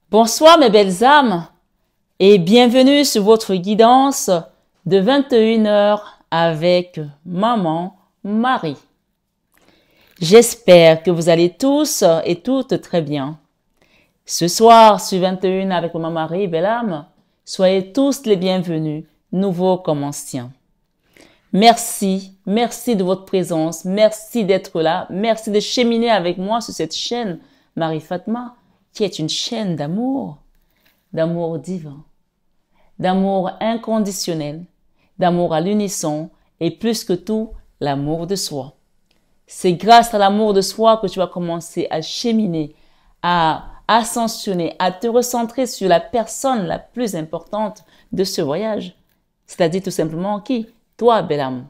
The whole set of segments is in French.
Bonsoir mes belles âmes et bienvenue sur votre guidance de 21 heures avec Maman Marie. J'espère que vous allez tous et toutes très bien. Ce soir sur 21 avec Maman Marie, belle âme, soyez tous les bienvenus, nouveaux comme anciens. Merci de votre présence, merci d'être là, merci de cheminer avec moi sur cette chaîne Marie Fatma, qui est une chaîne d'amour divin, d'amour inconditionnel, d'amour à l'unisson et plus que tout, l'amour de soi. C'est grâce à l'amour de soi que tu vas commencer à cheminer, à ascensionner, à te recentrer sur la personne la plus importante de ce voyage. C'est-à-dire tout simplement qui? Toi, belle âme.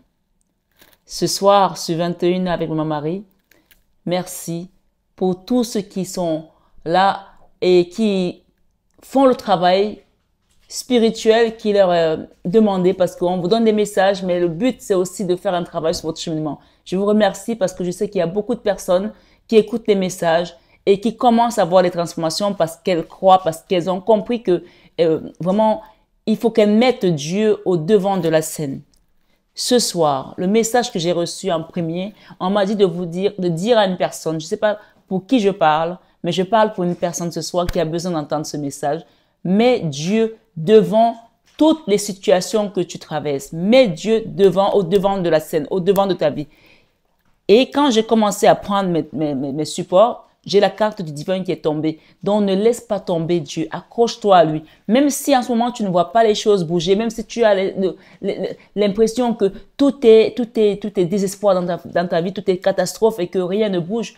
Ce soir, sur 21 avec Maman Marie, merci pour tous ceux qui sont là et qui font le travail spirituel qui leur est demandé parce qu'on vous donne des messages, mais le but, c'est aussi de faire un travail sur votre cheminement. Je vous remercie parce que je sais qu'il y a beaucoup de personnes qui écoutent les messages et qui commencent à voir les transformations parce qu'elles croient, parce qu'elles ont compris que vraiment, il faut qu'elles mettent Dieu au devant de la scène. Ce soir, le message que j'ai reçu en premier, on m'a dit de dire à une personne, je ne sais pas pour qui je parle, mais je parle pour une personne ce soir qui a besoin d'entendre ce message. Mets Dieu devant toutes les situations que tu traverses. Mets Dieu au devant de la scène, au devant de ta vie. Et quand j'ai commencé à prendre mes supports, j'ai la carte du divin qui est tombée. Donc ne laisse pas tomber Dieu. Accroche-toi à lui. Même si en ce moment tu ne vois pas les choses bouger, même si tu as l'impression que tout est désespoir dans ta vie, tout est catastrophe et que rien ne bouge,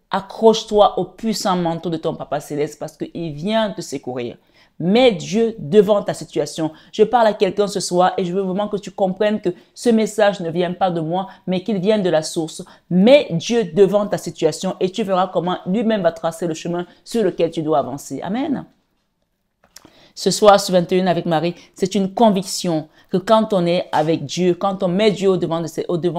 accroche-toi au puissant manteau de ton Papa Céleste parce qu'il vient te secourir. Mets Dieu devant ta situation. Je parle à quelqu'un ce soir et je veux vraiment que tu comprennes que ce message ne vient pas de moi, mais qu'il vient de la source. Mets Dieu devant ta situation et tu verras comment lui-même va tracer le chemin sur lequel tu dois avancer. Amen. Ce soir, sur 21 avec Marie, c'est une conviction que quand on est avec Dieu, quand on met Dieu au devant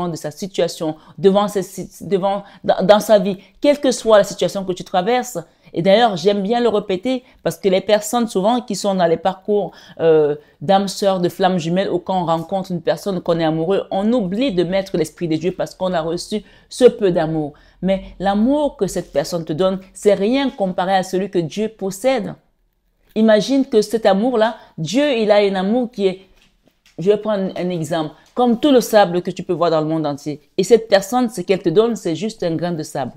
de sa situation, dans sa vie, quelle que soit la situation que tu traverses. Et d'ailleurs, j'aime bien le répéter parce que les personnes souvent qui sont dans les parcours d'âme sœur, de flammes jumelles ou quand on rencontre une personne qu'on est amoureux, on oublie de mettre l'Esprit de Dieu parce qu'on a reçu ce peu d'amour. Mais l'amour que cette personne te donne, c'est rien comparé à celui que Dieu possède. Imagine que cet amour-là, Dieu, il a un amour qui est, je vais prendre un exemple, comme tout le sable que tu peux voir dans le monde entier. Et cette personne, ce qu'elle te donne, c'est juste un grain de sable.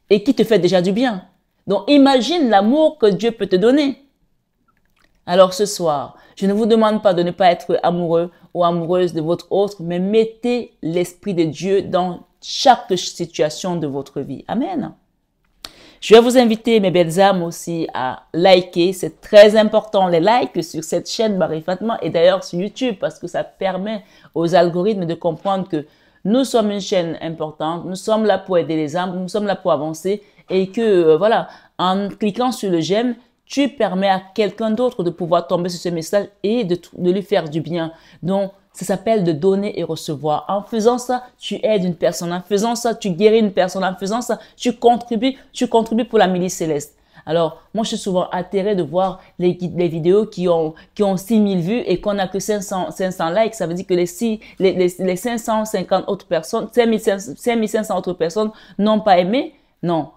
Et qui te fait déjà du bien. Donc imagine l'amour que Dieu peut te donner. Alors ce soir, je ne vous demande pas de ne pas être amoureux ou amoureuse de votre autre, mais mettez l'Esprit de Dieu dans chaque situation de votre vie. Amen. Je vais vous inviter, mes belles âmes, aussi à liker. C'est très important, les likes sur cette chaîne Marie Fatma et d'ailleurs sur YouTube parce que ça permet aux algorithmes de comprendre que nous sommes une chaîne importante. Nous sommes là pour aider les âmes, nous sommes là pour avancer et que, voilà, en cliquant sur le j'aime, tu permets à quelqu'un d'autre de pouvoir tomber sur ce message et de lui faire du bien. Donc, ça s'appelle de donner et recevoir. En faisant ça, tu aides une personne. En faisant ça, tu guéris une personne. En faisant ça, tu contribues pour la milice céleste. Alors, moi, je suis souvent atterrée de voir les vidéos qui ont 6000 vues et qu'on n'a que 500 likes. Ça veut dire que les 550 autres personnes, 5500 autres personnes n'ont pas aimé. Non,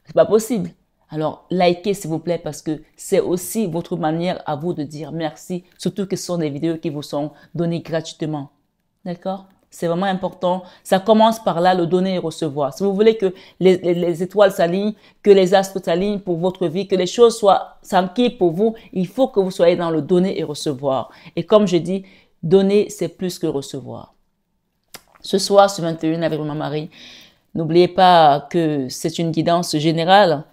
c'est pas possible. Alors, likez s'il vous plaît parce que c'est aussi votre manière à vous de dire merci, surtout que ce sont des vidéos qui vous sont données gratuitement. D'accord? C'est vraiment important. Ça commence par là, le donner et recevoir. Si vous voulez que les étoiles s'alignent, que les astres s'alignent pour votre vie, que les choses s'enquillent pour vous, il faut que vous soyez dans le donner et recevoir. Et comme je dis, donner, c'est plus que recevoir. Ce soir, sur 21 avec Maman Marie, n'oubliez pas que c'est une guidance générale.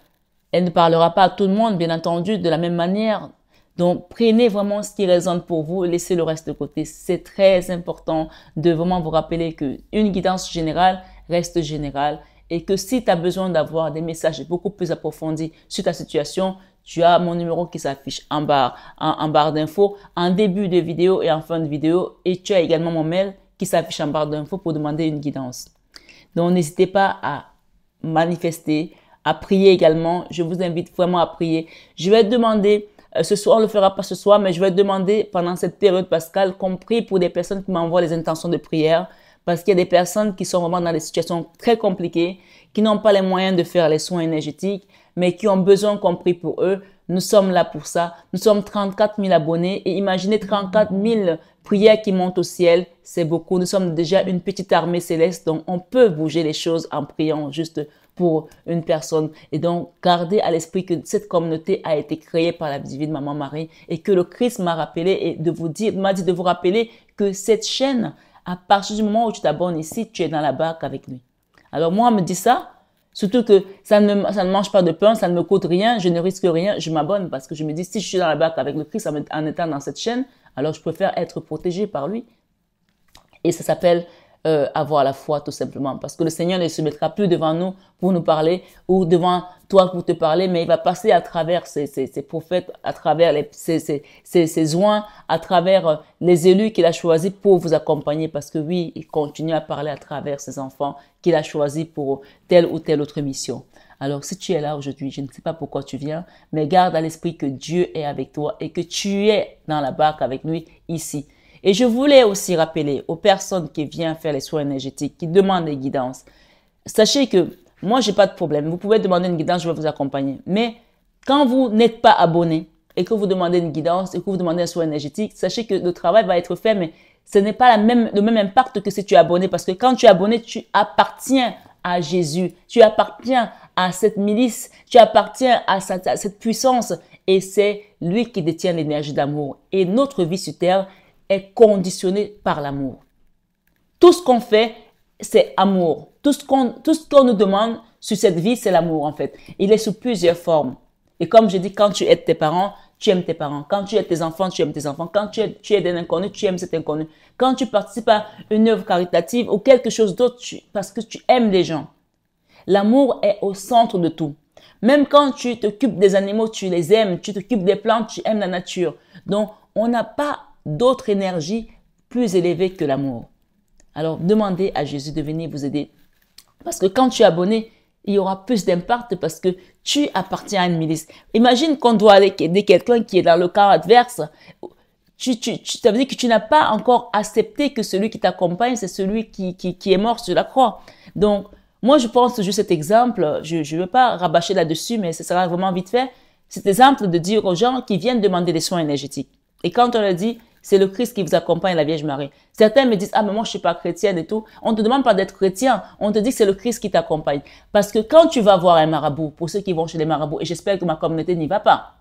Elle ne parlera pas à tout le monde, bien entendu, de la même manière. Donc, prenez vraiment ce qui résonne pour vous et laissez le reste de côté. C'est très important de vraiment vous rappeler qu'une guidance générale reste générale et que si tu as besoin d'avoir des messages beaucoup plus approfondis sur ta situation, tu as mon numéro qui s'affiche en barre d'infos, en début de vidéo et en fin de vidéo. Et tu as également mon mail qui s'affiche en barre d'infos pour demander une guidance. Donc, n'hésitez pas à manifester, à prier également. Je vous invite vraiment à prier. Je vais demander, ce soir, on ne le fera pas ce soir, mais je vais demander pendant cette période pascale qu'on prie pour des personnes qui m'envoient les intentions de prière, parce qu'il y a des personnes qui sont vraiment dans des situations très compliquées, qui n'ont pas les moyens de faire les soins énergétiques, mais qui ont besoin qu'on prie pour eux. Nous sommes là pour ça. Nous sommes 34 000 abonnés et imaginez 34 000 prières qui montent au ciel. C'est beaucoup. Nous sommes déjà une petite armée céleste, donc on peut bouger les choses en priant juste pour une personne. Et donc, gardez à l'esprit que cette communauté a été créée par la divine Maman Marie et que le Christ m'a rappelé et m'a dit de vous rappeler que cette chaîne, à partir du moment où tu t'abonnes ici, tu es dans la barque avec lui. Alors moi, on me dit ça, surtout que ça ne mange pas de pain, ça ne me coûte rien, je ne risque rien, je m'abonne parce que je me dis, si je suis dans la barque avec le Christ en étant dans cette chaîne, alors je préfère être protégé par lui. Et ça s'appelle avoir la foi tout simplement. Parce que le Seigneur ne se mettra plus devant nous pour nous parler ou devant toi pour te parler, mais il va passer à travers ces prophètes, à travers ces oints, à travers les élus qu'il a choisis pour vous accompagner. Parce que oui, il continue à parler à travers ses enfants qu'il a choisis pour telle ou telle autre mission. Alors, si tu es là aujourd'hui, je ne sais pas pourquoi tu viens, mais garde à l'esprit que Dieu est avec toi et que tu es dans la barque avec lui ici. Et je voulais aussi rappeler aux personnes qui viennent faire les soins énergétiques, qui demandent des guidances. Sachez que moi, j'ai pas de problème. Vous pouvez demander une guidance, je vais vous accompagner. Mais quand vous n'êtes pas abonné et que vous demandez une guidance et que vous demandez un soin énergétique, sachez que le travail va être fait, mais ce n'est pas le même impact que si tu es abonné. Parce que quand tu es abonné, tu appartiens à Jésus. Tu appartiens à cette milice. Tu appartiens à cette puissance. Et c'est lui qui détient l'énergie d'amour. Et notre vie sur terre est conditionné par l'amour. Tout ce qu'on fait, c'est amour. Tout ce qu'on nous demande sur cette vie, c'est l'amour en fait. Il est sous plusieurs formes. Et comme je dis, quand tu aides tes parents, tu aimes tes parents. Quand tu aides tes enfants, tu aimes tes enfants. Quand tu aides un inconnu, tu aimes cet inconnu. Quand tu participes à une œuvre caritative ou quelque chose d'autre, parce que tu aimes les gens. L'amour est au centre de tout. Même quand tu t'occupes des animaux, tu les aimes. Tu t'occupes des plantes, tu aimes la nature. Donc, on n'a pas d'autre énergie plus élevée que l'amour. Alors, demandez à Jésus de venir vous aider. Parce que quand tu es abonné, il y aura plus d'impact parce que tu appartiens à une milice. Imagine qu'on doit aller aider quelqu'un qui est dans le camp adverse. Ça veut dire que tu n'as pas encore accepté que celui qui t'accompagne, c'est celui qui est mort sur la croix. Donc, moi, je pense juste cet exemple, je ne veux pas rabâcher là-dessus, mais ce sera vraiment vite fait. Cet exemple de dire aux gens qui viennent demander des soins énergétiques. Et quand on leur dit, c'est le Christ qui vous accompagne, la Vierge Marie. Certains me disent, ah, mais moi, je suis pas chrétienne et tout. On te demande pas d'être chrétien. On te dit que c'est le Christ qui t'accompagne. Parce que quand tu vas voir un marabout, pour ceux qui vont chez les marabouts, et j'espère que ma communauté n'y va pas.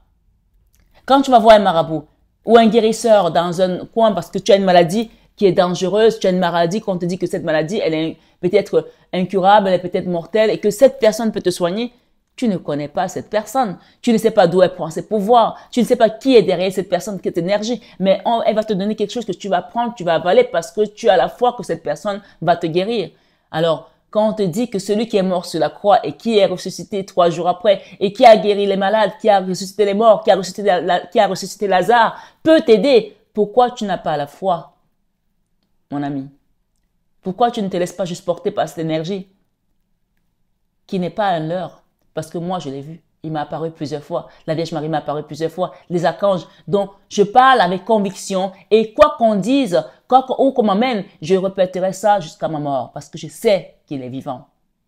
Quand tu vas voir un marabout ou un guérisseur dans un coin parce que tu as une maladie qui est dangereuse, tu as une maladie qu'on te dit que cette maladie, elle est peut-être incurable, elle est peut-être mortelle et que cette personne peut te soigner, tu ne connais pas cette personne. Tu ne sais pas d'où elle prend ses pouvoirs. Tu ne sais pas qui est derrière cette personne, qui est énergie. Mais elle va te donner quelque chose que tu vas prendre, tu vas avaler parce que tu as la foi que cette personne va te guérir. Alors, quand on te dit que celui qui est mort sur la croix et qui est ressuscité 3 jours après et qui a guéri les malades, qui a ressuscité les morts, qui a ressuscité Lazare, peut t'aider, pourquoi tu n'as pas la foi, mon ami? Pourquoi tu ne te laisses pas juste porter par cette énergie qui n'est pas un leurre? Parce que moi, je l'ai vu. Il m'a apparu plusieurs fois. La Vierge Marie m'a apparu plusieurs fois. Les archanges. Donc, je parle avec conviction. Et quoi qu'on dise, où qu'on m'amène, je répéterai ça jusqu'à ma mort. Parce que je sais qu'il est vivant.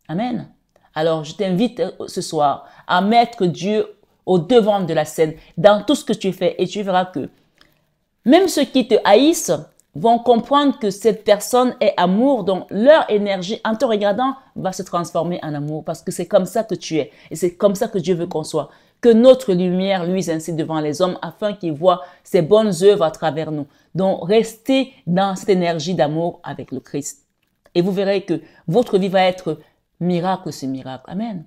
Amen. Alors, je t'invite ce soir à mettre Dieu au devant de la scène dans tout ce que tu fais. Et tu verras que même ceux qui te haïssent vont comprendre que cette personne est amour, donc leur énergie, en te regardant, va se transformer en amour parce que c'est comme ça que tu es et c'est comme ça que Dieu veut qu'on soit. Que notre lumière luise ainsi devant les hommes afin qu'ils voient ses bonnes œuvres à travers nous. Donc, restez dans cette énergie d'amour avec le Christ. Et vous verrez que votre vie va être miracle sur miracle. Amen.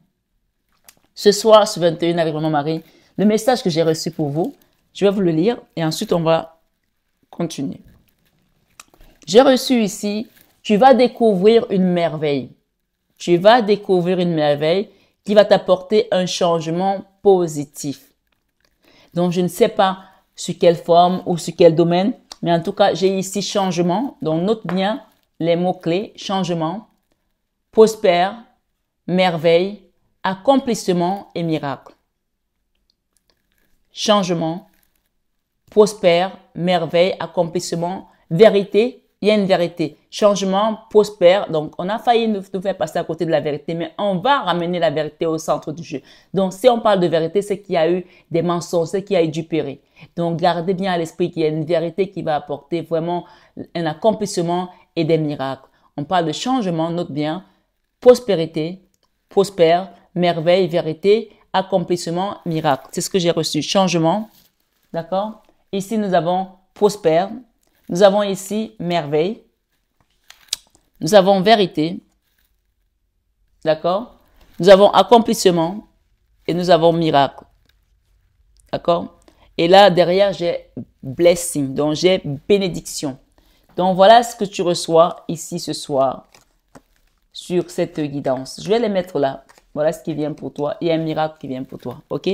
Ce soir, ce 21 avec Maman Marie, le message que j'ai reçu pour vous, je vais vous le lire et ensuite on va continuer. J'ai reçu ici, tu vas découvrir une merveille. Tu vas découvrir une merveille qui va t'apporter un changement positif. Donc, je ne sais pas sur quelle forme ou sur quel domaine, mais en tout cas, j'ai ici changement. Donc, note bien les mots-clés, changement, prospère, merveille, accomplissement et miracle. Changement, prospère, merveille, accomplissement, vérité. Il y a une vérité. Changement, prospère. Donc, on a failli nous faire passer à côté de la vérité, mais on va ramener la vérité au centre du jeu. Donc, si on parle de vérité, c'est qu'il y a eu des mensonges, c'est qu'il y a eu du péril. Donc, gardez bien à l'esprit qu'il y a une vérité qui va apporter vraiment un accomplissement et des miracles. On parle de changement, note bien, prospérité, prospère, merveille, vérité, accomplissement, miracle. C'est ce que j'ai reçu. Changement, d'accord? Ici, nous avons prospère. Nous avons ici merveille. Nous avons vérité. D'accord? Nous avons accomplissement et nous avons miracle. D'accord? Et là, derrière, j'ai blessing. Donc, j'ai bénédiction. Donc, voilà ce que tu reçois ici ce soir sur cette guidance. Je vais les mettre là. Voilà ce qui vient pour toi. Il y a un miracle qui vient pour toi. OK?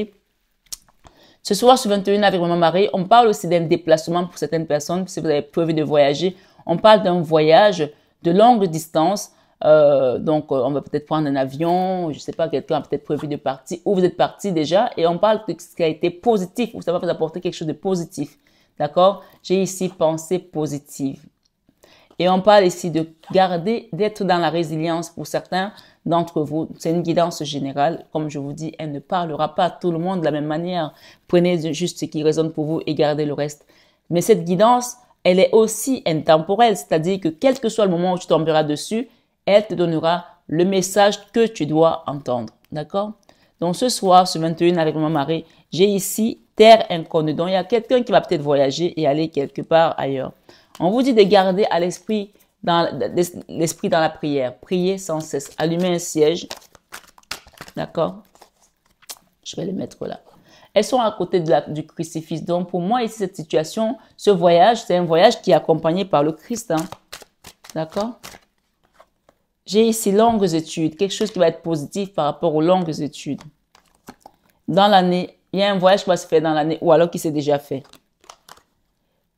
Ce soir, sur 21 avec Maman Marie, on parle aussi d'un déplacement pour certaines personnes. Si vous avez prévu de voyager, on parle d'un voyage de longue distance. Donc, on va peut-être prendre un avion. Je ne sais pas, quelqu'un a peut-être prévu de partir ou vous êtes parti déjà. Et on parle de ce qui a été positif ou ça va vous apporter quelque chose de positif. D'accord? J'ai ici pensée positive. Et on parle ici de garder, d'être dans la résilience pour certains d'entre vous. C'est une guidance générale. Comme je vous dis, elle ne parlera pas à tout le monde de la même manière. Prenez juste ce qui résonne pour vous et gardez le reste. Mais cette guidance, elle est aussi intemporelle. C'est-à-dire que quel que soit le moment où tu tomberas dessus, elle te donnera le message que tu dois entendre. D'accord? Donc ce soir, ce 21 avec Maman Marie, j'ai ici terre inconnue. Donc il y a quelqu'un qui va peut-être voyager et aller quelque part ailleurs. On vous dit de garder à l'esprit dans la prière. Priez sans cesse. Allumez un siège. D'accord? Je vais le mettre là. Elles sont à côté du crucifix. Donc, pour moi, ici, cette situation, ce voyage, c'est un voyage qui est accompagné par le Christ. Hein? D'accord? J'ai ici longues études. Quelque chose qui va être positif par rapport aux longues études. Dans l'année, il y a un voyage qui va se faire dans l'année ou alors qui s'est déjà fait.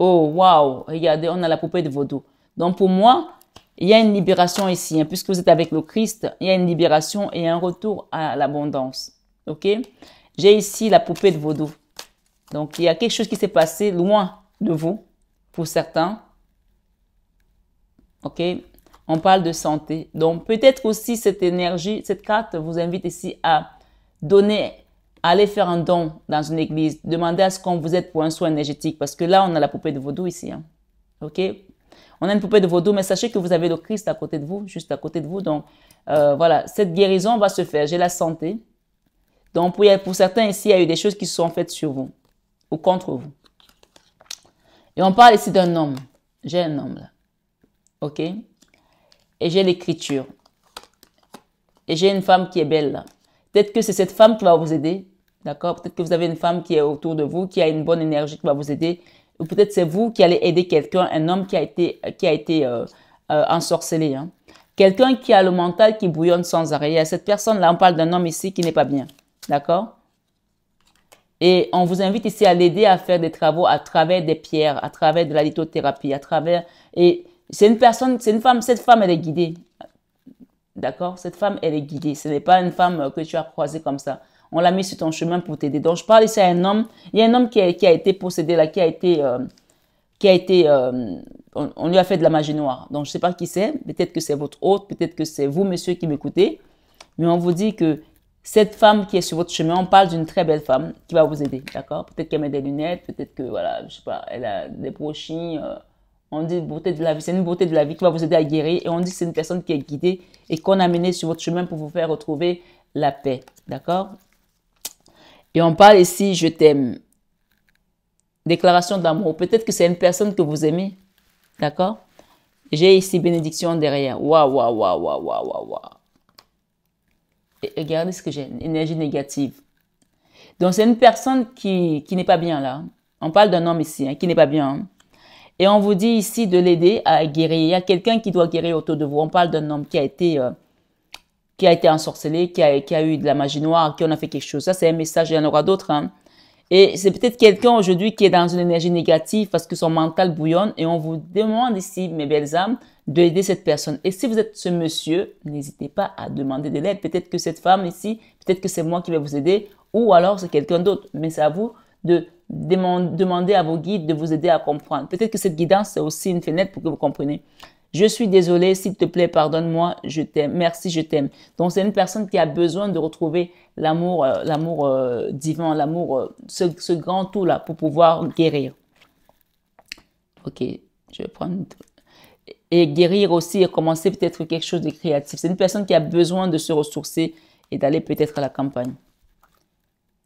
Oh, waouh, regardez, on a la poupée de vaudou. Donc, pour moi, il y a une libération ici. Hein, puisque vous êtes avec le Christ, il y a une libération et un retour à l'abondance. OK? J'ai ici la poupée de vaudou. Donc, il y a quelque chose qui s'est passé loin de vous, pour certains. OK? On parle de santé. Donc, peut-être aussi cette énergie, cette carte vous invite ici à donner, allez faire un don dans une église. Demandez à ce qu'on vous aide pour un soin énergétique. Parce que là, on a la poupée de vaudou ici. Hein. OK? On a une poupée de vaudou, mais sachez que vous avez le Christ à côté de vous, juste à côté de vous. Donc, voilà, cette guérison va se faire. J'ai la santé. Donc, pour certains ici, il y a eu des choses qui se sont faites sur vous ou contre vous. Et on parle ici d'un homme. J'ai un homme là. OK? Et j'ai l'écriture. Et j'ai une femme qui est belle là. Peut-être que c'est cette femme qui va vous aider. D'accord? Peut-être que vous avez une femme qui est autour de vous, qui a une bonne énergie qui va vous aider. Ou peut-être c'est vous qui allez aider quelqu'un, un homme qui a été ensorcelé. Hein. Quelqu'un qui a le mental qui bouillonne sans arrêt. Et à cette personne-là, on parle d'un homme ici qui n'est pas bien. D'accord? Et on vous invite ici à l'aider à faire des travaux à travers des pierres, à travers de la lithothérapie, à travers... Et c'est une personne, c'est une femme, cette femme, elle est guidée. D'accord? Cette femme, elle est guidée. Ce n'est pas une femme que tu as croisée comme ça. On l'a mis sur ton chemin pour t'aider. Donc, je parle ici à un homme. Il y a un homme qui a été possédé là, on lui a fait de la magie noire. Donc, je ne sais pas qui c'est. Peut-être que c'est votre hôte. Peut-être que c'est vous, monsieur, qui m'écoutez. Mais on vous dit que cette femme qui est sur votre chemin, on parle d'une très belle femme qui va vous aider. D'accord? Peut-être qu'elle met des lunettes. Peut-être que, voilà, je sais pas, elle a des brochings. On dit beauté de la vie. C'est une beauté de la vie qui va vous aider à guérir. Et on dit que c'est une personne qui est guidée et qu'on a menée sur votre chemin pour vous faire retrouver la paix. D'accord? Et on parle ici, je t'aime. Déclaration d'amour. Peut-être que c'est une personne que vous aimez. D'accord? J'ai ici bénédiction derrière. Waouh, waouh, waouh, waouh, waouh, waouh. Et regardez ce que j'ai. Énergie négative. Donc, c'est une personne qui n'est pas bien là. On parle d'un homme ici, hein, qui n'est pas bien. Hein. Et on vous dit ici de l'aider à guérir. Il y a quelqu'un qui doit guérir autour de vous. On parle d'un homme qui a été ensorcelé, qui a eu de la magie noire, qui en a fait quelque chose. Ça, c'est un message, il y en aura d'autres. Hein. Et c'est peut-être quelqu'un aujourd'hui qui est dans une énergie négative parce que son mental bouillonne. Et on vous demande ici, mes belles âmes, d'aider cette personne. Et si vous êtes ce monsieur, n'hésitez pas à demander de l'aide. Peut-être que cette femme ici, peut-être que c'est moi qui vais vous aider, ou alors c'est quelqu'un d'autre. Mais c'est à vous de demander à vos guides de vous aider à comprendre. Peut-être que cette guidance, c'est aussi une fenêtre pour que vous compreniez. Je suis désolé, s'il te plaît, pardonne-moi, je t'aime, merci, je t'aime. Donc, c'est une personne qui a besoin de retrouver l'amour divin, l'amour, ce grand tout-là pour pouvoir guérir. Ok, je vais prendre... Et guérir aussi et commencer peut-être quelque chose de créatif. C'est une personne qui a besoin de se ressourcer et d'aller peut-être à la campagne.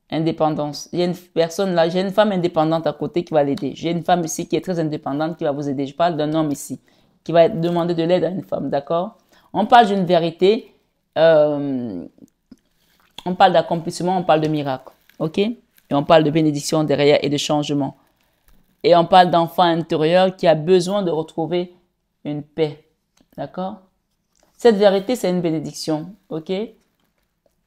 Indépendance. Il y a une personne là, j'ai une femme indépendante à côté qui va l'aider. J'ai une femme ici qui est très indépendante qui va vous aider. Je parle d'un homme ici qui va demander de l'aide à une femme, d'accord? On parle d'une vérité, on parle d'accomplissement, on parle de miracle, ok? Et on parle de bénédiction derrière et de changement. Et on parle d'enfant intérieur qui a besoin de retrouver une paix, d'accord? Cette vérité, c'est une bénédiction, ok? Et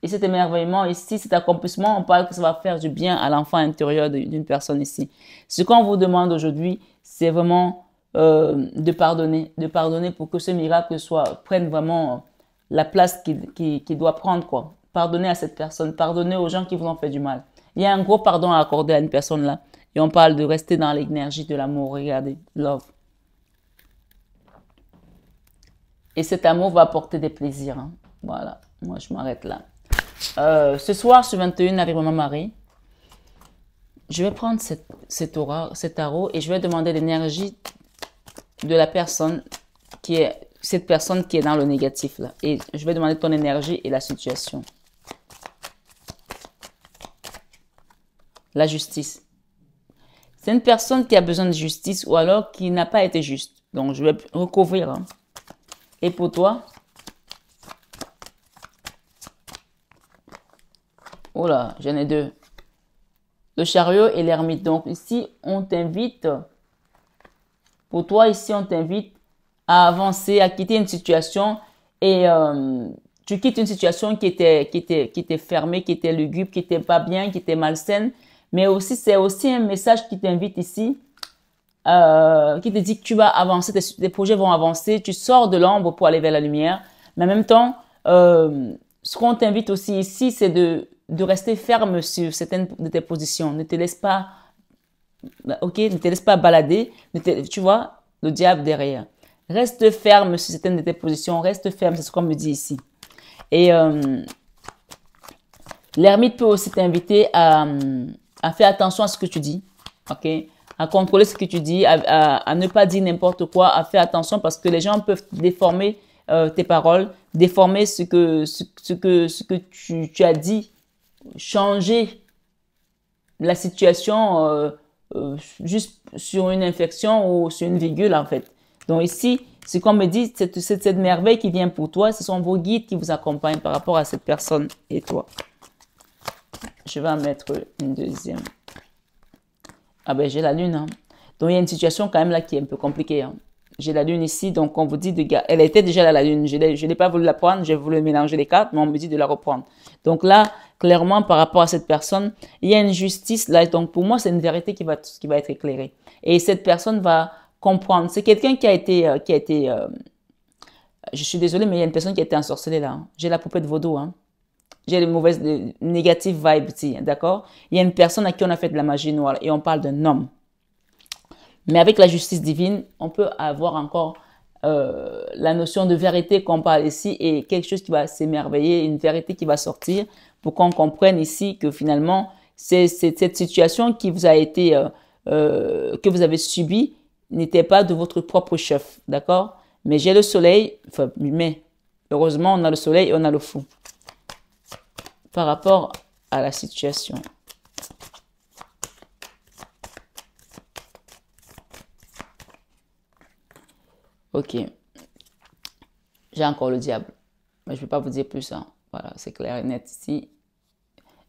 cet émerveillement ici, cet accomplissement, on parle que ça va faire du bien à l'enfant intérieur d'une personne ici. Ce qu'on vous demande aujourd'hui, c'est vraiment de pardonner pour que ce miracle prenne vraiment la place qu'il doit prendre, quoi. Pardonnez à cette personne, pardonnez aux gens qui vous ont fait du mal. Il y a un gros pardon à accorder à une personne là. Et on parle de rester dans l'énergie de l'amour. Regardez, love. Et cet amour va apporter des plaisirs. Hein. Voilà, moi je m'arrête là. Ce soir, sur 21 avec Maman Marie, je vais prendre cet tarot et je vais demander l'énergie de la personne cette personne qui est dans le négatif là. Et je vais demander ton énergie et la situation. La justice. C'est une personne qui a besoin de justice ou alors qui n'a pas été juste. Donc, je vais recouvrir. Hein. Et pour toi? Oh là, j'en ai deux. Le chariot et l'ermite. Donc, ici, on t'invite... Pour toi, ici, on t'invite à avancer, à quitter une situation et tu quittes une situation qui était fermée, qui était lugubre, qui était pas bien, qui était malsaine. Mais aussi, c'est aussi un message qui t'invite ici, qui te dit que tu vas avancer, tes projets vont avancer, tu sors de l'ombre pour aller vers la lumière. Mais en même temps, ce qu'on t'invite aussi ici, c'est de rester ferme sur certaines de tes positions. Ne te laisse pas... Ok, ne te laisse pas balader, tu vois, le diable derrière. Reste ferme sur certaines de tes positions, reste ferme, c'est ce qu'on me dit ici. Et l'ermite peut aussi t'inviter à faire attention à ce que tu dis, ok, à contrôler ce que tu dis, à ne pas dire n'importe quoi, à faire attention parce que les gens peuvent déformer tes paroles, déformer ce que tu as dit, changer la situation juste sur une inflexion ou sur une virgule en fait. Donc ici, ce qu'on me dit, cette merveille qui vient pour toi, ce sont vos guides qui vous accompagnent par rapport à cette personne et toi. Je vais en mettre une deuxième. Ah ben j'ai la lune. Hein. Donc il y a une situation quand même là qui est un peu compliquée. Hein. J'ai la lune ici, donc on vous dit de garder. Elle était déjà là la lune. Je n'ai pas voulu la prendre, j'ai voulu mélanger les cartes, mais on me dit de la reprendre. Donc là, clairement, par rapport à cette personne, il y a une justice là. Donc pour moi, c'est une vérité qui va être éclairée. Et cette personne va comprendre. C'est quelqu'un qui a été, je suis désolée, mais il y a une personne qui a été ensorcelée là. Hein. J'ai la poupée de vaudou. Hein. J'ai les mauvaises, négatives vibes ici, d'accord? Il y a une personne à qui on a fait de la magie noire et on parle d'un homme. Mais avec la justice divine, on peut avoir encore la notion de vérité qu'on parle ici et quelque chose qui va s'émerveiller, une vérité qui va sortir pour qu'on comprenne ici que finalement, c'est cette situation qui vous a été, que vous avez subie n'était pas de votre propre chef, d'accord? Mais j'ai le soleil, enfin, mais heureusement, on a le soleil et on a le fou. Par rapport à la situation. Ok. J'ai encore le diable. Mais je ne vais pas vous dire plus. Hein. Voilà, c'est clair et net ici.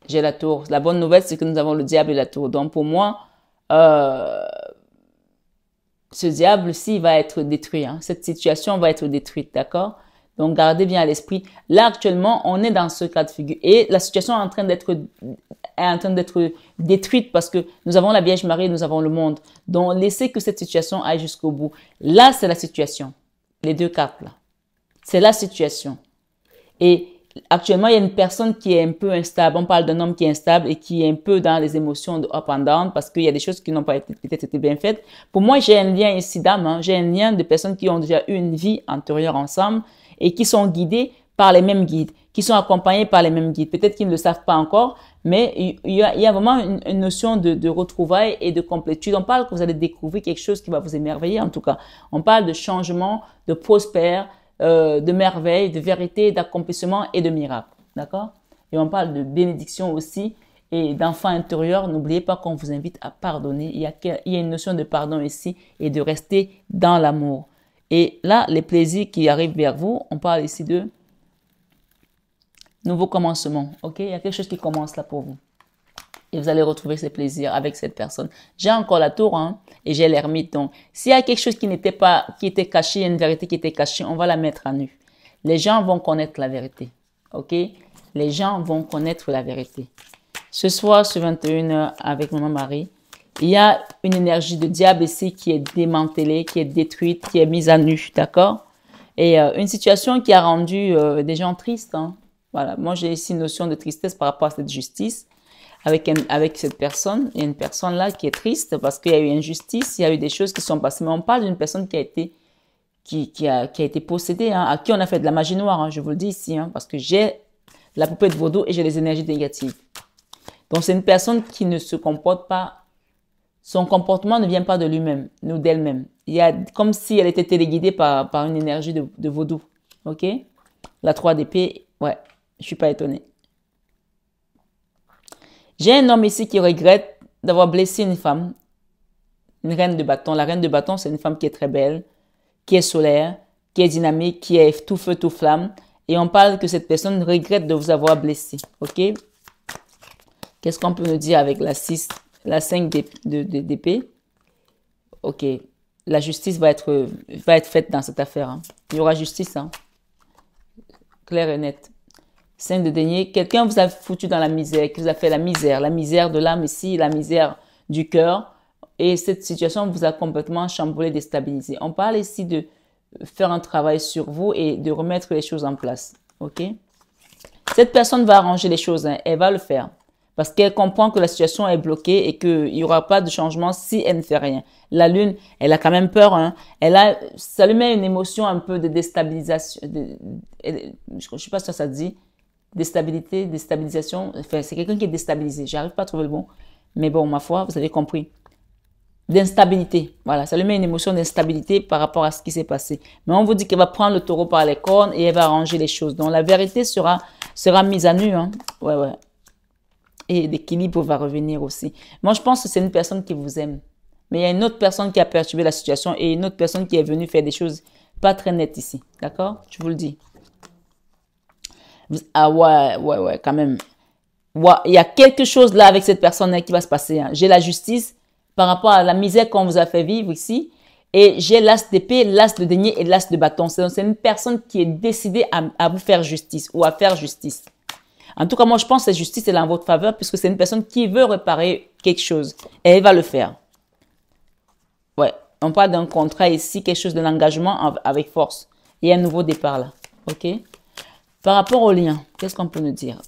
J'ai la tour. La bonne nouvelle, c'est que nous avons le diable et la tour. Donc pour moi, ce diable-ci va être détruit. Hein. Cette situation va être détruite, d'accord? Donc, gardez bien à l'esprit. Là, actuellement, on est dans ce cas de figure. Et la situation est en train d'être détruite parce que nous avons la Vierge Marie, nous avons le monde. Donc, laissez que cette situation aille jusqu'au bout. Là, c'est la situation. Les deux cartes là. C'est la situation. Et actuellement, il y a une personne qui est un peu instable. On parle d'un homme qui est instable et qui est un peu dans les émotions de up and down parce qu'il y a des choses qui n'ont pas peut-être été bien faites. Pour moi, j'ai un lien ici d'âme. Hein. J'ai un lien de personnes qui ont déjà eu une vie antérieure ensemble et qui sont guidées par les mêmes guides, qui sont accompagnés par les mêmes guides. Peut-être qu'ils ne le savent pas encore, mais il y a vraiment une notion de retrouvailles et de complétude. On parle que vous allez découvrir quelque chose qui va vous émerveiller, en tout cas. On parle de changement, de prospère, de merveille, de vérité, d'accomplissement et de miracle. D'accord? Et on parle de bénédiction aussi et d'enfant intérieur. N'oubliez pas qu'on vous invite à pardonner. Il y a une notion de pardon ici et de rester dans l'amour. Et là, les plaisirs qui arrivent vers vous, on parle ici de nouveau commencement, ok? Il y a quelque chose qui commence là pour vous. Et vous allez retrouver ces plaisirs avec cette personne. J'ai encore la tour, hein, et j'ai l'ermite. Donc, s'il y a quelque chose qui n'était pas, qui était caché, une vérité qui était cachée, on va la mettre à nu. Les gens vont connaître la vérité, ok? Les gens vont connaître la vérité. Ce soir, sur 21h, avec Maman Marie, il y a une énergie de diable ici qui est démantelée, qui est détruite, qui est mise à nu, d'accord? Et une situation qui a rendu des gens tristes, hein. Voilà, moi j'ai ici une notion de tristesse par rapport à cette justice avec cette personne. Il y a une personne là qui est triste parce qu'il y a eu injustice, il y a eu des choses qui sont passées. Mais on parle d'une personne qui a été possédée, hein, à qui on a fait de la magie noire, hein, je vous le dis ici, hein, parce que j'ai la poupée de vaudou et j'ai les énergies négatives. Donc c'est une personne qui ne se comporte pas, son comportement ne vient pas de lui-même, ou d'elle-même. Il y a comme si elle était téléguidée par une énergie de vaudou, ok? La 3 d'épée, ouais. Je suis pas étonnée. J'ai un homme ici qui regrette d'avoir blessé une femme, une reine de bâton. La reine de bâton, c'est une femme qui est très belle, qui est solaire, qui est dynamique, qui est tout feu, tout flamme. Et on parle que cette personne regrette de vous avoir blessé. Ok? Qu'est-ce qu'on peut nous dire avec la 6, la 5 d'épée? Ok. La justice va être faite dans cette affaire. Hein. Il y aura justice. Hein. Clair et net. 5 de denier, quelqu'un vous a foutu dans la misère, qui vous a fait la misère de l'âme ici, la misère du cœur. Et cette situation vous a complètement chamboulé, déstabilisé. On parle ici de faire un travail sur vous et de remettre les choses en place. Ok? Cette personne va arranger les choses, hein, elle va le faire. Parce qu'elle comprend que la situation est bloquée et qu'il n'y aura pas de changement si elle ne fait rien. La lune, elle a quand même peur. Hein. Ça lui met une émotion un peu de déstabilisation. Je ne sais pas si ça se dit. Déstabilisation, enfin, c'est quelqu'un qui est déstabilisé. J'arrive pas à trouver le bon. Mais bon, ma foi, vous avez compris. D'instabilité. Voilà, ça lui met une émotion d'instabilité par rapport à ce qui s'est passé. Mais on vous dit qu'elle va prendre le taureau par les cornes et elle va arranger les choses. Donc, la vérité sera mise à nu. Hein. Ouais, ouais. Et l'équilibre va revenir aussi. Moi, je pense que c'est une personne qui vous aime. Mais il y a une autre personne qui a perturbé la situation et une autre personne qui est venue faire des choses pas très nettes ici. D'accord? Je vous le dis. Ah ouais, quand même. Ouais, il y a quelque chose là avec cette personne qui va se passer. Hein. J'ai la justice par rapport à la misère qu'on vous a fait vivre ici. Et j'ai l'as d'épée, l'as de denier et l'as de bâton. C'est une personne qui est décidée à vous faire justice ou à faire justice. En tout cas, moi, je pense que cette justice est en votre faveur puisque c'est une personne qui veut réparer quelque chose. Et elle va le faire. Ouais, on parle d'un contrat ici, quelque chose de l'engagement avec force. Il y a un nouveau départ là. Ok? Par rapport au lien, qu'est-ce qu'on peut nous dire?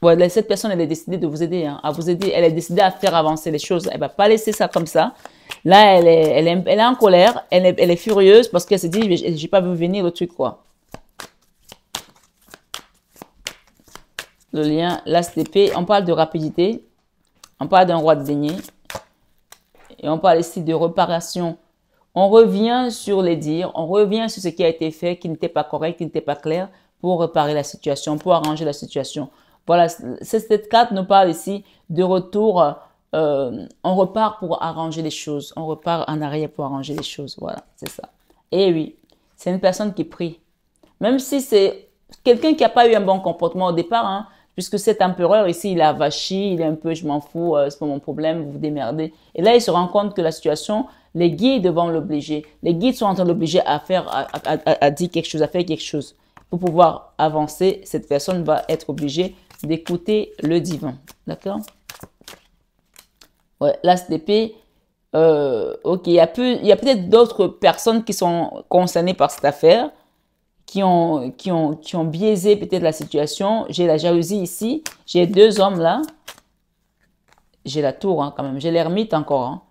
Ouais, cette personne, elle est décidée de vous aider, hein, à vous aider. Elle est décidée à faire avancer les choses. Elle va pas laisser ça comme ça. Là, elle est en colère. Elle est furieuse parce qu'elle se dit, j'ai pas vu venir le truc, quoi. Le lien, l'as d'épée. On parle de rapidité. On parle d'un roi de denier. Et on parle ici de réparation. On revient sur les dires. On revient sur ce qui a été fait, qui n'était pas correct, qui n'était pas clair, pour réparer la situation, pour arranger la situation. Voilà, cette carte nous parle ici de retour. On repart pour arranger les choses. On repart en arrière pour arranger les choses. Voilà, c'est ça. Et oui, c'est une personne qui prie. Même si c'est quelqu'un qui n'a pas eu un bon comportement au départ, hein, puisque cet empereur ici, il a vachi, il est un peu, je m'en fous, c'est pas mon problème, vous vous démerdez. Et là, il se rend compte que la situation, les guides vont l'obliger. Les guides sont en train de l'obliger à dire quelque chose, à faire quelque chose. Pour pouvoir avancer, cette personne va être obligée d'écouter le divin. D'accord? Ouais, l'as d'épée, Ok, il y a peut-être d'autres personnes qui sont concernées par cette affaire, qui ont biaisé peut-être la situation. J'ai la jalousie ici. J'ai deux hommes là. J'ai la tour hein, quand même. J'ai l'ermite encore. Hein.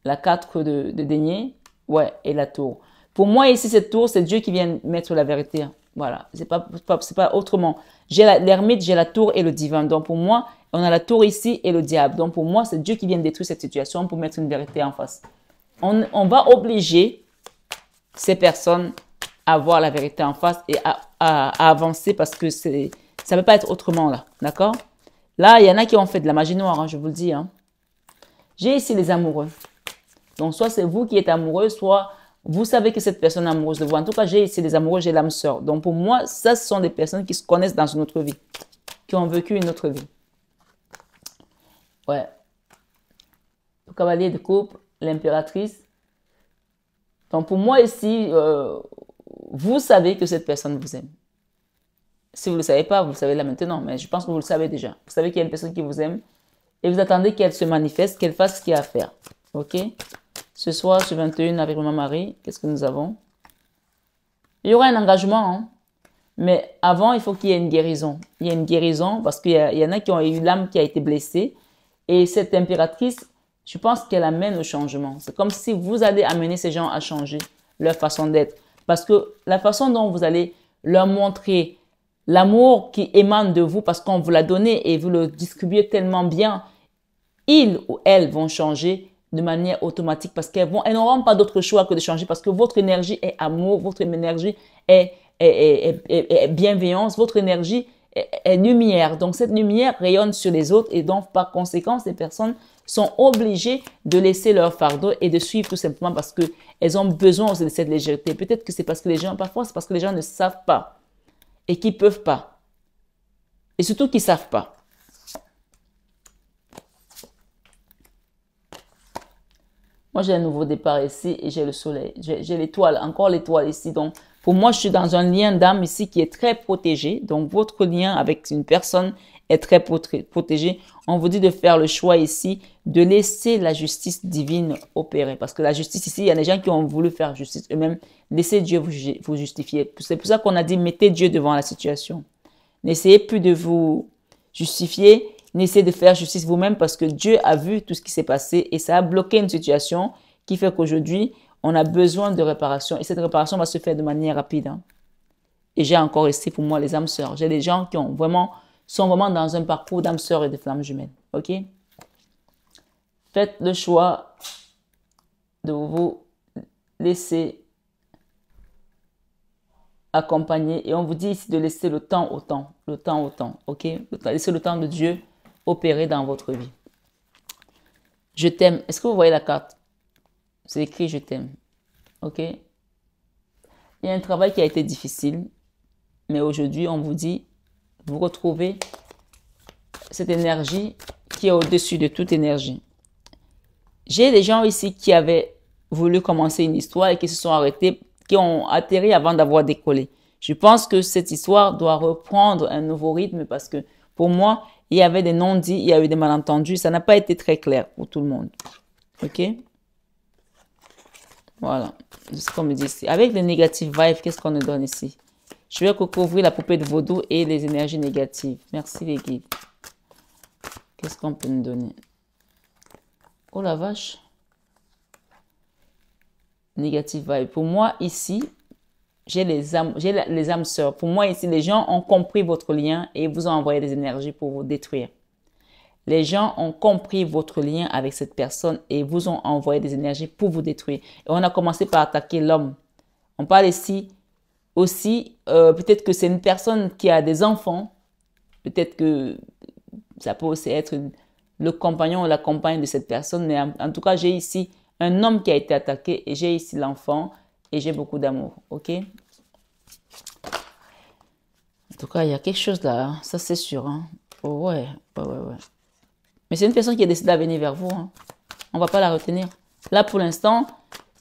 La 4 de denier. Ouais, et la tour. Pour moi ici, cette tour, c'est Dieu qui vient mettre la vérité. Voilà, c'est pas autrement. J'ai l'ermite, j'ai la tour et le divin. Donc pour moi, on a la tour ici et le diable. Donc pour moi, c'est Dieu qui vient détruire cette situation pour mettre une vérité en face. On va obliger ces personnes à voir la vérité en face et à avancer parce que ça ne peut pas être autrement là. D'accord? Là, il y en a qui ont fait de la magie noire, hein, je vous le dis. Hein. J'ai ici les amoureux. Donc soit c'est vous qui êtes amoureux, soit vous savez que cette personne est amoureuse de vous. En tout cas, j'ai ici des amoureux, j'ai l'âme sœur. Donc pour moi, ça, ce sont des personnes qui se connaissent dans une autre vie, qui ont vécu une autre vie. Ouais. Le cavalier de coupe, l'impératrice. Donc pour moi ici, vous savez que cette personne vous aime. Si vous ne le savez pas, vous le savez là maintenant, mais je pense que vous le savez déjà. Vous savez qu'il y a une personne qui vous aime et vous attendez qu'elle se manifeste, qu'elle fasse ce qu'il y a à faire. Ok? Ce soir, sur 21 avec Maman Marie, qu'est-ce que nous avons? Il y aura un engagement, hein? Mais avant, il faut qu'il y ait une guérison. Il y a une guérison parce qu'il y en a qui ont eu l'âme qui a été blessée. Et cette impératrice, je pense qu'elle amène au changement. C'est comme si vous allez amener ces gens à changer leur façon d'être. Parce que la façon dont vous allez leur montrer l'amour qui émane de vous parce qu'on vous l'a donné et vous le distribuez tellement bien, ils ou elles vont changer de manière automatique parce elles n'auront pas d'autre choix que de changer parce que votre énergie est amour, votre énergie est bienveillance, votre énergie est lumière. Donc cette lumière rayonne sur les autres et donc par conséquent, ces personnes sont obligées de laisser leur fardeau et de suivre tout simplement parce qu'elles ont besoin de cette légèreté. Peut-être que c'est parce que les gens, parfois c'est parce que les gens ne savent pas et qui ne peuvent pas. Et surtout qui ne savent pas. Moi, j'ai un nouveau départ ici et j'ai le soleil. J'ai l'étoile, encore l'étoile ici. Donc, pour moi, je suis dans un lien d'âme ici qui est très protégé. Donc, votre lien avec une personne est très protégé. On vous dit de faire le choix ici de laisser la justice divine opérer. Parce que la justice ici, il y a des gens qui ont voulu faire justice eux-mêmes. Laissez Dieu vous justifier. C'est pour ça qu'on a dit, mettez Dieu devant la situation. N'essayez plus de vous justifier. N'essayez de faire justice vous-même parce que Dieu a vu tout ce qui s'est passé et ça a bloqué une situation qui fait qu'aujourd'hui, on a besoin de réparation. Et cette réparation va se faire de manière rapide. Hein. Et j'ai encore ici pour moi les âmes sœurs. J'ai des gens qui sont vraiment dans un parcours d'âmes sœurs et de flammes jumelles. OK? Faites le choix de vous laisser accompagner. Et on vous dit ici de laisser le temps au temps. Le temps au temps. OK? Laissez le temps de Dieu opérer dans votre vie. Je t'aime. Est-ce que vous voyez la carte? C'est écrit je t'aime. OK? Il y a un travail qui a été difficile, mais aujourd'hui, on vous dit, vous retrouvez cette énergie qui est au-dessus de toute énergie. J'ai des gens ici qui avaient voulu commencer une histoire et qui se sont arrêtés, qui ont atterri avant d'avoir décollé. Je pense que cette histoire doit reprendre un nouveau rythme parce que pour moi, il y avait des non-dits, il y a eu des malentendus. Ça n'a pas été très clair pour tout le monde. OK? Voilà. C'est ce qu'on me dit ici. Avec les négative vibes, qu'est-ce qu'on nous donne ici? Je vais recouvrir la poupée de vaudou et les énergies négatives. Merci les guides. Qu'est-ce qu'on peut nous donner? Oh la vache. Négative vibe. Pour moi, ici, j'ai les âmes sœurs. Pour moi, ici, les gens ont compris votre lien et vous ont envoyé des énergies pour vous détruire. Les gens ont compris votre lien avec cette personne et vous ont envoyé des énergies pour vous détruire. Et on a commencé par attaquer l'homme. On parle ici aussi, peut-être que c'est une personne qui a des enfants. Peut-être que ça peut aussi être le compagnon ou la compagne de cette personne. Mais en tout cas, j'ai ici un homme qui a été attaqué et j'ai ici l'enfant. Et j'ai beaucoup d'amour, ok? En tout cas, il y a quelque chose là, hein? Ça c'est sûr. Hein? Oh, ouais. Mais c'est une personne qui a décidé de venir vers vous. Hein? On ne va pas la retenir. Là, pour l'instant,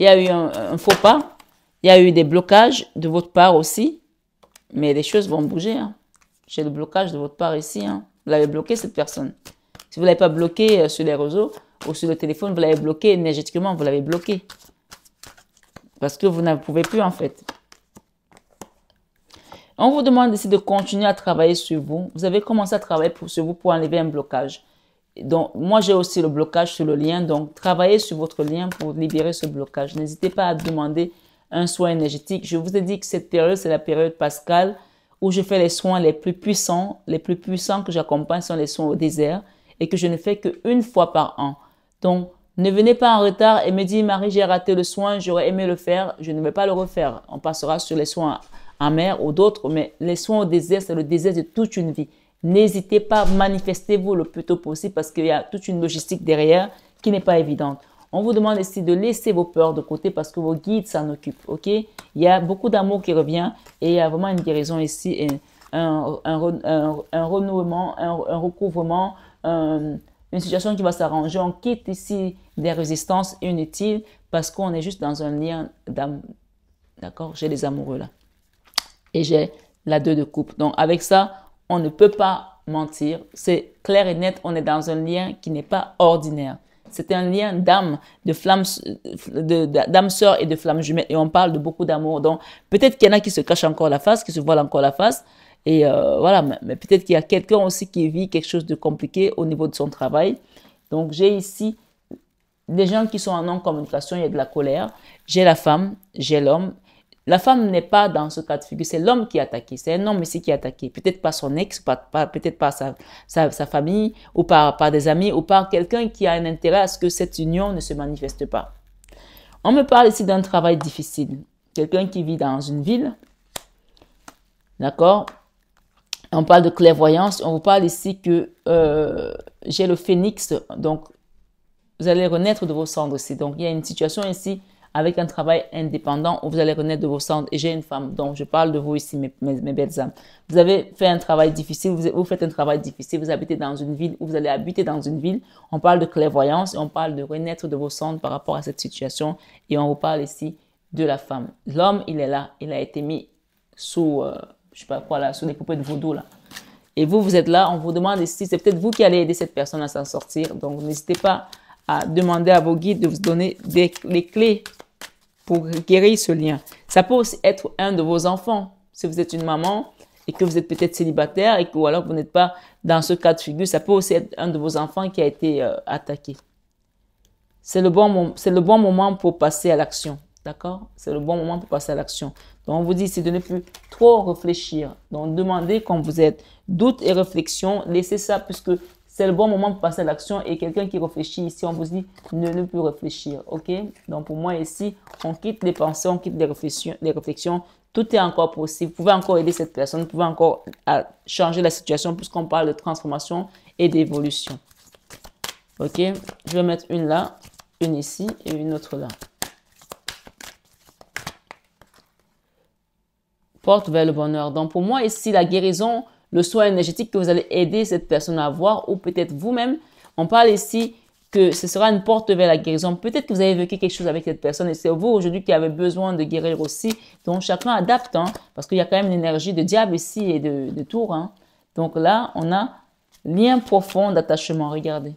il y a eu un faux pas. Il y a eu des blocages de votre part aussi. Mais les choses vont bouger. Hein? J'ai le blocage de votre part ici. Hein? Vous l'avez bloqué, cette personne. Si vous ne l'avez pas bloqué sur les réseaux, ou sur le téléphone, vous l'avez bloqué énergétiquement, vous l'avez bloqué. Parce que vous ne pouvez plus en fait. On vous demande ici de continuer à travailler sur vous. Vous avez commencé à travailler sur vous pour enlever un blocage. Donc, moi, j'ai aussi le blocage sur le lien. Donc, travaillez sur votre lien pour libérer ce blocage. N'hésitez pas à demander un soin énergétique. Je vous ai dit que cette période, c'est la période pascale où je fais les soins les plus puissants. Les plus puissants que j'accompagne sont les soins au désert et que je ne fais qu'une fois par an. Donc, ne venez pas en retard et me dire, Marie, j'ai raté le soin, j'aurais aimé le faire. Je ne vais pas le refaire. On passera sur les soins en mer ou d'autres, mais les soins au désert, c'est le désert de toute une vie. N'hésitez pas, manifestez-vous le plus tôt possible parce qu'il y a toute une logistique derrière qui n'est pas évidente. On vous demande ici de laisser vos peurs de côté parce que vos guides s'en occupent, ok? Il y a beaucoup d'amour qui revient et il y a vraiment une guérison ici, et un renouement, un recouvrement, une situation qui va s'arranger. On quitte ici des résistances inutiles parce qu'on est juste dans un lien d'âme, d'accord? J'ai les amoureux là. Et j'ai la 2 de coupe. Donc, avec ça, on ne peut pas mentir. C'est clair et net. On est dans un lien qui n'est pas ordinaire. C'est un lien d'âme, de flamme, d'âme sœur et de flamme jumelle. Et on parle de beaucoup d'amour. Donc, peut-être qu'il y en a qui se cachent encore la face, qui se voilent encore la face. Et voilà, mais peut-être qu'il y a quelqu'un aussi qui vit quelque chose de compliqué au niveau de son travail. Donc, j'ai ici des gens qui sont en non-communication. Il y a de la colère. J'ai la femme, j'ai l'homme. La femme n'est pas dans ce cas de figure, c'est l'homme qui est attaqué. C'est un homme ici qui est attaqué. Peut-être par son ex, peut-être par sa famille, ou par des amis, ou par quelqu'un qui a un intérêt à ce que cette union ne se manifeste pas. On me parle ici d'un travail difficile. Quelqu'un qui vit dans une ville, d'accord? On parle de clairvoyance. On vous parle ici que j'ai le phénix, donc vous allez renaître de vos cendres aussi. Donc il y a une situation ici avec un travail indépendant où vous allez renaître de vos cendres. Et j'ai une femme, donc je parle de vous ici, mes belles âmes. Vous avez fait un travail difficile, vous faites un travail difficile, vous habitez dans une ville, ou vous allez habiter dans une ville. On parle de clairvoyance et on parle de renaître de vos cendres par rapport à cette situation. Et on vous parle ici de la femme. L'homme, il est là, il a été mis sous, je sais pas quoi là, sous des poupées de vaudou là. Et vous, vous êtes là, on vous demande ici, c'est peut-être vous qui allez aider cette personne à s'en sortir. Donc n'hésitez pas à demander à vos guides de vous donner les clés pour guérir ce lien. Ça peut aussi être un de vos enfants. Si vous êtes une maman et que vous êtes peut-être célibataire et que ou alors vous n'êtes pas dans ce cas de figure, ça peut aussi être un de vos enfants qui a été attaqué. C'est le bon moment pour passer à l'action. D'accord? C'est le bon moment pour passer à l'action. Donc, on vous dit, c'est de ne plus trop réfléchir. Donc, demandez quand vous êtes doute et réflexion, laissez ça puisque c'est le bon moment pour passer à l'action et quelqu'un qui réfléchit ici, on vous dit ne plus réfléchir, ok? Donc pour moi ici, on quitte les pensées, on quitte les réflexions, tout est encore possible. Vous pouvez encore aider cette personne, vous pouvez encore changer la situation puisqu'on parle de transformation et d'évolution. Ok? Je vais mettre une là, une ici et une autre là. Porte vers le bonheur. Donc pour moi ici, la guérison, le soin énergétique que vous allez aider cette personne à avoir ou peut-être vous-même. On parle ici que ce sera une porte vers la guérison. Peut-être que vous avez vécu quelque chose avec cette personne et c'est vous aujourd'hui qui avez besoin de guérir aussi. Donc chacun adapte hein, parce qu'il y a quand même une énergie de diable ici et de tour. Hein. Donc là, on a lien profond d'attachement. Regardez.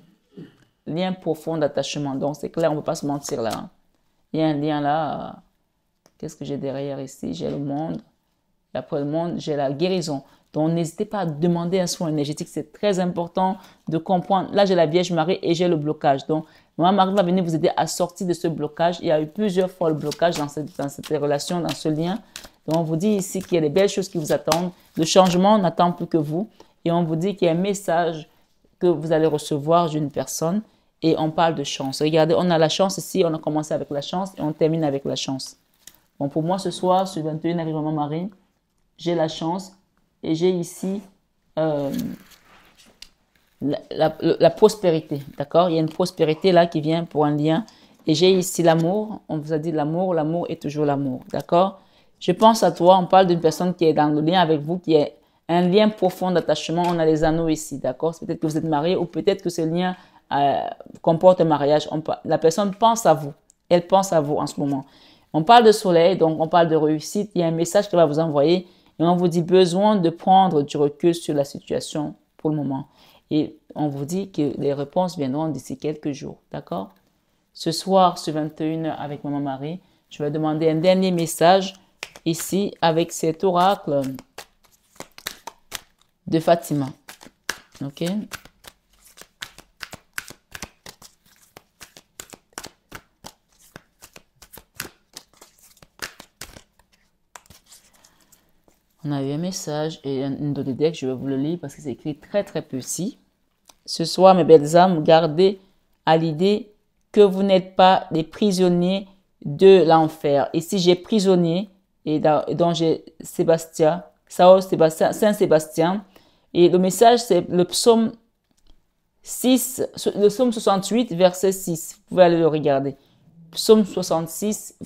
Lien profond d'attachement. Donc c'est clair, on ne peut pas se mentir là. Hein. Il y a un lien là. Qu'est-ce que j'ai derrière ici? J'ai le monde. Et après le monde, j'ai la guérison. Donc, n'hésitez pas à demander un soin énergétique. C'est très important de comprendre. Là, j'ai la Vierge Marie et j'ai le blocage. Donc, Maman Marie va venir vous aider à sortir de ce blocage. Il y a eu plusieurs fois le blocage dans cette relation, dans ce lien. Donc, on vous dit ici qu'il y a des belles choses qui vous attendent. Le changement n'attend plus que vous. Et on vous dit qu'il y a un message que vous allez recevoir d'une personne. Et on parle de chance. Regardez, on a la chance ici. On a commencé avec la chance et on termine avec la chance. Bon, pour moi, ce soir, sur 21 avec Maman Marie, j'ai la chance. Et j'ai ici la prospérité, d'accord? Il y a une prospérité là qui vient pour un lien. Et j'ai ici l'amour. On vous a dit l'amour est toujours l'amour, d'accord? Je pense à toi. On parle d'une personne qui est dans le lien avec vous, qui est un lien profond d'attachement. On a les anneaux ici, d'accord? Peut-être que vous êtes marié ou peut-être que ce lien comporte un mariage. La personne pense à vous. Elle pense à vous en ce moment. On parle de soleil, donc on parle de réussite. Il y a un message qu'elle va vous envoyer. Et on vous dit besoin de prendre du recul sur la situation pour le moment. Et on vous dit que les réponses viendront d'ici quelques jours. D'accord? Ce soir, sur 21h avec Maman Marie, je vais demander un dernier message ici avec cet oracle de Fatima. OK? On a eu un message et une donnée deck, je vais vous le lire parce que c'est écrit très très petit. Ce soir, mes belles âmes, gardez à l'idée que vous n'êtes pas des prisonniers de l'enfer. Ici, j'ai prisonnier et donc j'ai Sébastien, Saint Sébastien. Et le message, c'est le psaume 6, le psaume 68, verset 6. Vous pouvez aller le regarder. Psaume 66,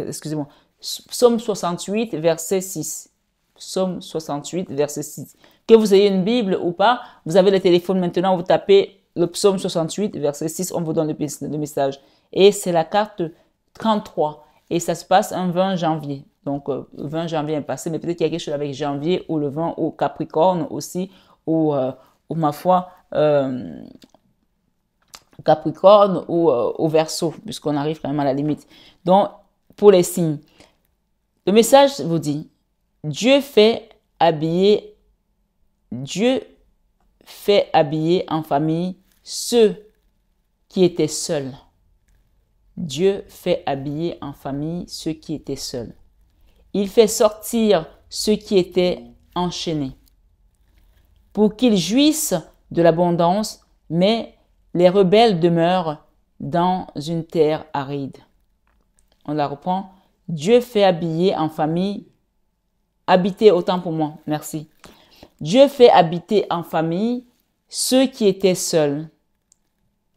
excusez-moi. Psaume 68, verset 6. Psaume 68, verset 6. Que vous ayez une Bible ou pas, vous avez le téléphone maintenant, vous tapez le psaume 68, verset 6, on vous donne le message. Et c'est la carte 33. Et ça se passe un 20 janvier. Donc, le 20 janvier est passé, mais peut-être qu'il y a quelque chose avec janvier ou le 20 ou Capricorne aussi, ou ma foi, Capricorne ou au Verseau, puisqu'on arrive quand même à la limite. Donc, pour les signes, le message vous dit, Dieu fait habiller en famille ceux qui étaient seuls. Dieu fait habiller en famille ceux qui étaient seuls. Il fait sortir ceux qui étaient enchaînés pour qu'ils jouissent de l'abondance, mais les rebelles demeurent dans une terre aride. On la reprend. Dieu fait habiller en famille, habiter autant pour moi, merci. Dieu fait habiter en famille ceux qui étaient seuls.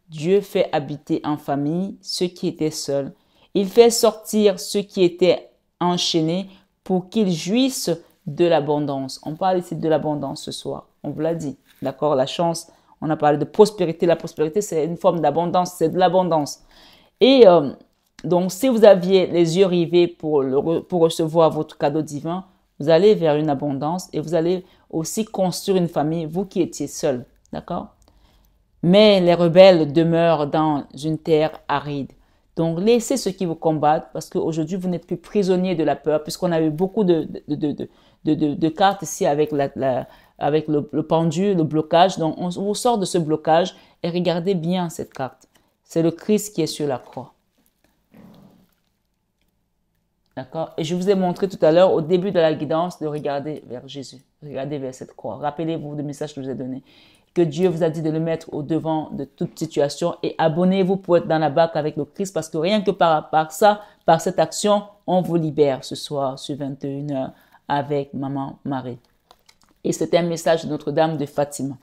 Dieu fait habiter en famille ceux qui étaient seuls. Il fait sortir ceux qui étaient enchaînés pour qu'ils jouissent de l'abondance. On parle ici de l'abondance ce soir. On vous l'a dit. D'accord? La chance, on a parlé de prospérité. La prospérité, c'est une forme d'abondance. C'est de l'abondance. Et donc, si vous aviez les yeux rivés pour recevoir votre cadeau divin, vous allez vers une abondance et vous allez aussi construire une famille, vous qui étiez seul. D'accord? Mais les rebelles demeurent dans une terre aride. Donc, laissez ceux qui vous combattent parce qu'aujourd'hui, vous n'êtes plus prisonnier de la peur puisqu'on a eu beaucoup de cartes ici avec le pendu, le blocage. Donc, on vous sort de ce blocage et regardez bien cette carte. C'est le Christ qui est sur la croix. D'accord? Et je vous ai montré tout à l'heure, au début de la guidance, de regarder vers Jésus. Regardez vers cette croix. Rappelez-vous du message que je vous ai donné. Que Dieu vous a dit de le mettre au devant de toute situation et abonnez-vous pour être dans la barque avec le Christ parce que rien que par cette action, on vous libère ce soir sur 21h avec Maman Marie. Et c'est un message de Notre-Dame de Fatima.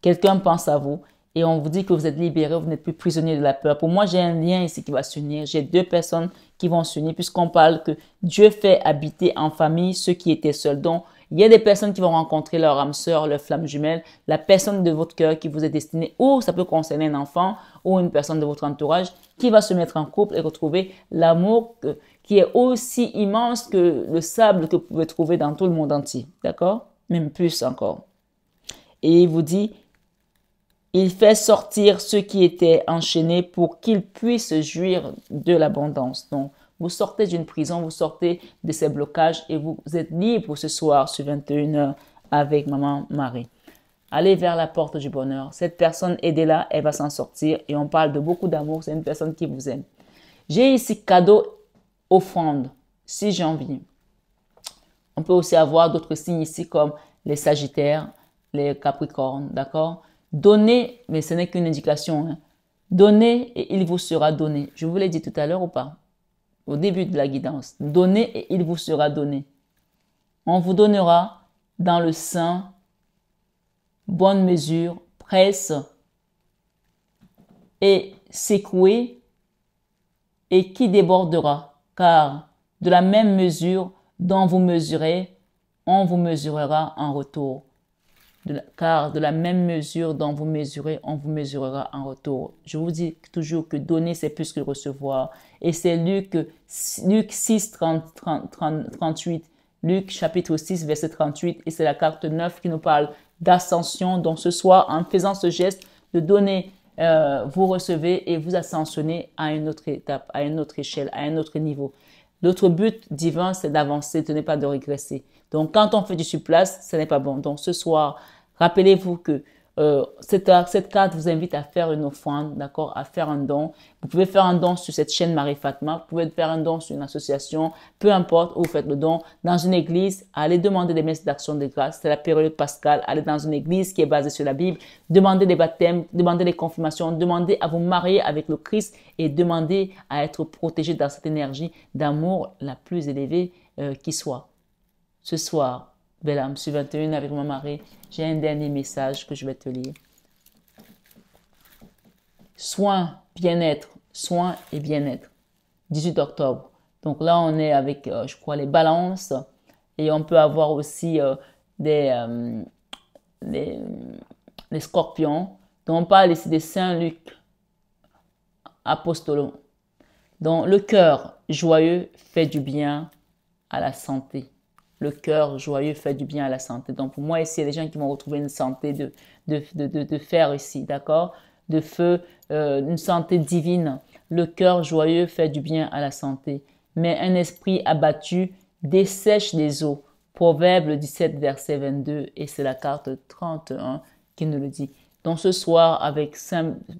Quelqu'un pense à vous et on vous dit que vous êtes libéré, vous n'êtes plus prisonnier de la peur. Pour moi, j'ai un lien ici qui va s'unir. J'ai deux personnes qui vont s'unir puisqu'on parle que Dieu fait habiter en famille ceux qui étaient seuls. Donc, il y a des personnes qui vont rencontrer leur âme sœur, leur flamme jumelle, la personne de votre cœur qui vous est destinée, ou ça peut concerner un enfant ou une personne de votre entourage qui va se mettre en couple et retrouver l'amour qui est aussi immense que le sable que vous pouvez trouver dans tout le monde entier. D'accord? Même plus encore. Et il vous dit, il fait sortir ceux qui étaient enchaînés pour qu'ils puissent jouir de l'abondance. Donc, vous sortez d'une prison, vous sortez de ces blocages et vous êtes libre ce soir sur 21h avec Maman Marie. Allez vers la porte du bonheur. Cette personne, aidez-la, elle va s'en sortir. Et on parle de beaucoup d'amour, c'est une personne qui vous aime. J'ai ici cadeau, offrande, 6 janvier. On peut aussi avoir d'autres signes ici comme les Sagittaires, les Capricornes, d'accord? Donnez, mais ce n'est qu'une indication. Hein. Donnez et il vous sera donné. Je vous l'ai dit tout à l'heure ou pas? Au début de la guidance. Donnez et il vous sera donné. On vous donnera dans le sein, bonne mesure, presse et secouée et qui débordera. Car de la même mesure dont vous mesurez, on vous mesurera en retour. Car de la même mesure dont vous mesurez, on vous mesurera en retour. Je vous dis toujours que donner, c'est plus que recevoir. Et c'est Luc 6, 38. Luc chapitre 6, verset 38. Et c'est la carte 9 qui nous parle d'ascension. Donc ce soir, en faisant ce geste de donner, vous recevez et vous ascensionnez à une autre étape, à une autre échelle, à un autre niveau. L'autre but divin, c'est d'avancer, ce n'est pas de régresser. Donc quand on fait du surplace, ce n'est pas bon. Donc ce soir, rappelez-vous que cette carte vous invite à faire une offrande, d'accord, à faire un don. Vous pouvez faire un don sur cette chaîne Marie Fatma, vous pouvez faire un don sur une association, peu importe où vous faites le don. Dans une église, allez demander des messes d'action de grâce, c'est la période pascale, allez dans une église qui est basée sur la Bible, demandez des baptêmes, demandez des confirmations, demandez à vous marier avec le Christ et demandez à être protégé dans cette énergie d'amour la plus élevée qui soit. Ce soir, belle âme, sur 21 avec ma Marie, j'ai un dernier message que je vais te lire. Soins, bien-être, soins et bien-être. 18 octobre. Donc là, on est avec, je crois, les balances. Et on peut avoir aussi les scorpions. Donc on parle ici des Saint-Luc, apostolo. Donc le cœur joyeux fait du bien à la santé. Le cœur joyeux fait du bien à la santé. Donc, pour moi, ici, il y a des gens qui vont retrouver une santé de fer ici, d'accord? De feu, une santé divine. Le cœur joyeux fait du bien à la santé. Mais un esprit abattu dessèche les eaux. Proverbe 17, verset 22. Et c'est la carte 31 qui nous le dit. Donc, ce soir, avec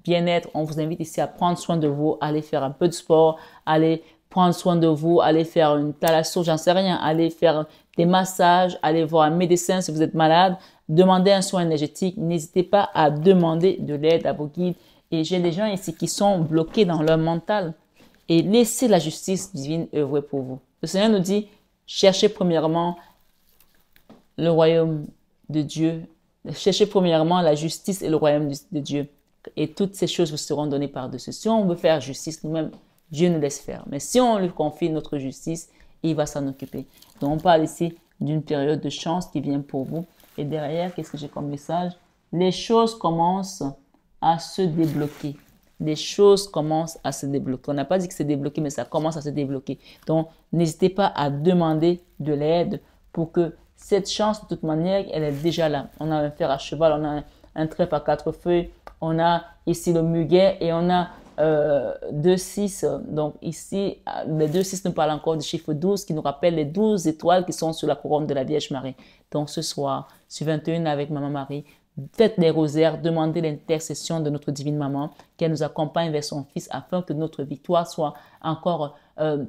bien-être, on vous invite ici à prendre soin de vous, aller faire un peu de sport, aller prendre soin de vous, aller faire une thalasso, j'en sais rien, aller faire des massages, aller voir un médecin si vous êtes malade, demandez un soin énergétique, n'hésitez pas à demander de l'aide à vos guides. Et j'ai des gens ici qui sont bloqués dans leur mental et laissez la justice divine œuvrer pour vous. Le Seigneur nous dit, cherchez premièrement le royaume de Dieu, cherchez premièrement la justice et le royaume de Dieu et toutes ces choses vous seront données par-dessus. Si on veut faire justice nous-mêmes, Dieu nous laisse faire. Mais si on lui confie notre justice, il va s'en occuper. Donc, on parle ici d'une période de chance qui vient pour vous. Et derrière, qu'est-ce que j'ai comme message? Les choses commencent à se débloquer. Les choses commencent à se débloquer. On n'a pas dit que c'est débloqué, mais ça commence à se débloquer. Donc, n'hésitez pas à demander de l'aide pour que cette chance, de toute manière, elle est déjà là. On a un fer à cheval, on a un trèfle à 4 feuilles, on a ici le muguet et on a 2-6, donc ici, les 2-6 nous parlent encore du chiffre 12 qui nous rappelle les 12 étoiles qui sont sur la couronne de la Vierge Marie. Donc ce soir, sur 21 avec Maman Marie, faites les rosaires, demandez l'intercession de notre divine maman, qu'elle nous accompagne vers son fils afin que notre victoire soit encore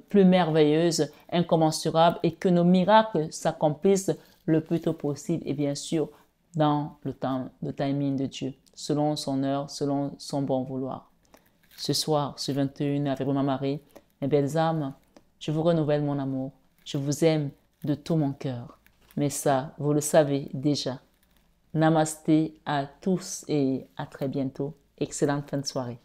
plus merveilleuse, incommensurable et que nos miracles s'accomplissent le plus tôt possible et bien sûr dans le temps, le timing de Dieu, selon son heure, selon son bon vouloir. Ce soir, sur 21 avec Maman Marie, mes belles âmes, je vous renouvelle mon amour. Je vous aime de tout mon cœur. Mais ça, vous le savez déjà. Namasté à tous et à très bientôt. Excellente fin de soirée.